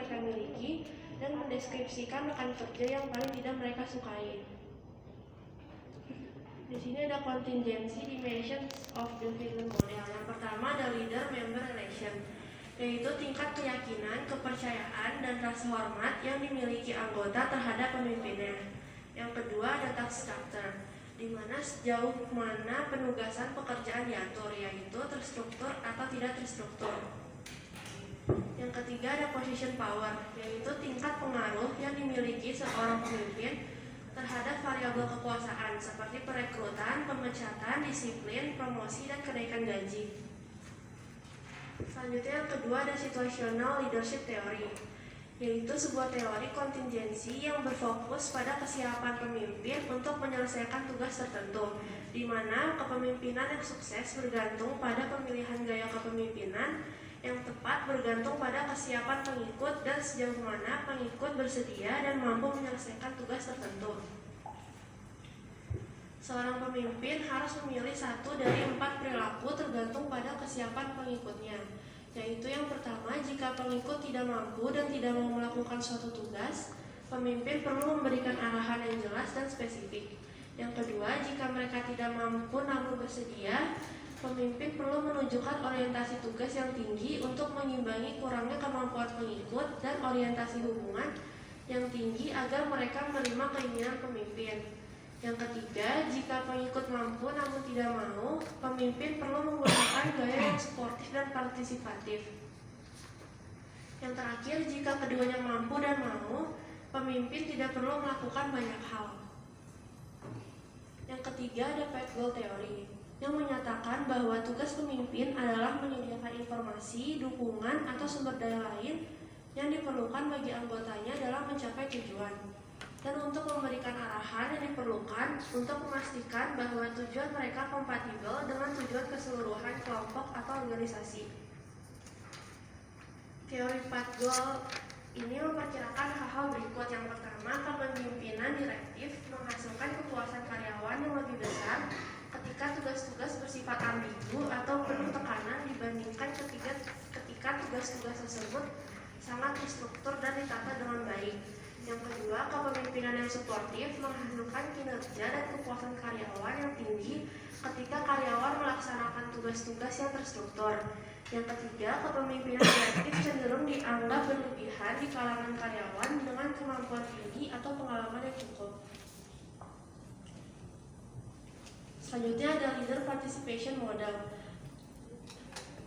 mereka miliki dan mendeskripsikan rekan kerja yang paling tidak mereka sukai. Di sini ada contingency dimensions of the Finland model. Yang pertama ada leader-member relation, yaitu tingkat keyakinan, kepercayaan, dan rasa hormat yang dimiliki anggota terhadap pemimpinnya. Yang kedua ada task structure, di mana sejauh mana penugasan pekerjaan diatur, yaitu terstruktur atau tidak terstruktur. Yang ketiga ada position power, yaitu tingkat pengaruh yang dimiliki seorang pemimpin terhadap variabel kekuasaan seperti perekrutan, pemecatan, disiplin, promosi, dan kenaikan gaji. Selanjutnya yang kedua ada situational leadership theory, yaitu sebuah teori kontingensi yang berfokus pada kesiapan pemimpin untuk menyelesaikan tugas tertentu, di mana kepemimpinan yang sukses bergantung pada pemilihan gaya kepemimpinan yang tepat, bergantung pada kesiapan pengikut dan sejauh mana pengikut bersedia dan mampu menyelesaikan tugas tertentu. Seorang pemimpin harus memilih satu dari 4 perilaku tergantung pada kesiapan pengikutnya, yaitu yang pertama, jika pengikut tidak mampu dan tidak mau melakukan suatu tugas, pemimpin perlu memberikan arahan yang jelas dan spesifik. Yang kedua, jika mereka tidak mampu namun bersedia, pemimpin perlu menunjukkan orientasi tugas yang tinggi untuk mengimbangi kurangnya kemampuan pengikut dan orientasi hubungan yang tinggi agar mereka menerima keinginan pemimpin. Yang ketiga, jika pengikut mampu namun tidak mau, pemimpin perlu menggunakan gaya yang suportif dan partisipatif. Yang terakhir, jika keduanya mampu dan mau, pemimpin tidak perlu melakukan banyak hal. Yang ketiga ada path goal theory, yang menyatakan bahwa tugas pemimpin adalah menyediakan informasi, dukungan, atau sumber daya lain yang diperlukan bagi anggotanya dalam mencapai tujuan, dan untuk memberikan arahan yang diperlukan untuk memastikan bahwa tujuan mereka kompatibel dengan tujuan keseluruhan kelompok atau organisasi. Teori path goal ini memperkirakan hal-hal berikut. Yang pertama, kepemimpinan direktif menghasilkan kepuasan karyawan yang lebih besar ketika tugas-tugas bersifat ambigu atau penuh tekanan dibandingkan ketika tugas-tugas tersebut sangat terstruktur dan ditata dengan baik. Yang kedua, kepemimpinan yang suportif menghasilkan kinerja dan kepuasan karyawan yang tinggi ketika karyawan melaksanakan tugas-tugas yang terstruktur. Yang ketiga, kepemimpinan direktif cenderung dianggap berlebihan di kalangan karyawan dengan kemampuan tinggi atau pengalaman yang cukup. Selanjutnya ada leader participation model,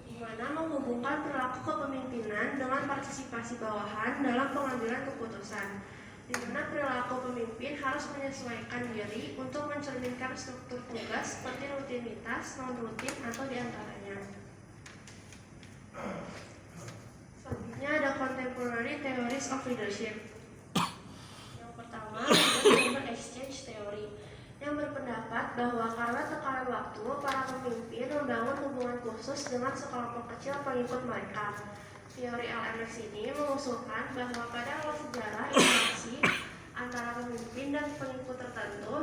di mana menghubungkan perilaku kepemimpinan dengan partisipasi bawahan dalam pengambilan keputusan, di mana perilaku pemimpin harus menyesuaikan diri untuk mencerminkan struktur tugas seperti rutinitas, non-rutin, atau diantaranya. Selanjutnya ada contemporary theories of leadership. Yang pertama ada member exchange theory, yang berpendapat bahwa karena tekanan waktu, para pemimpin membangun hubungan khusus dengan sekelompok kecil pengikut mereka. Teori LMX ini mengusulkan bahwa pada awal sejarah interaksi antara pemimpin dan pengikut tertentu,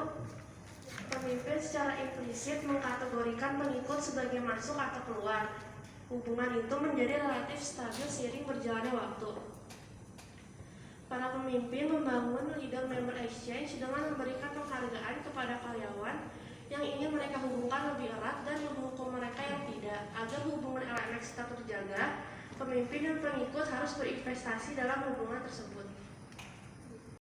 pemimpin secara implisit mengkategorikan pengikut sebagai masuk atau keluar. Hubungan itu menjadi relatif stabil seiring berjalannya waktu. Para pemimpin membangun leader-member exchange dengan memberikan penghargaan kepada karyawan yang ingin mereka hubungkan lebih erat dan menghukum mereka yang tidak. Agar hubungan LMX tetap terjaga, pemimpin dan pengikut harus berinvestasi dalam hubungan tersebut.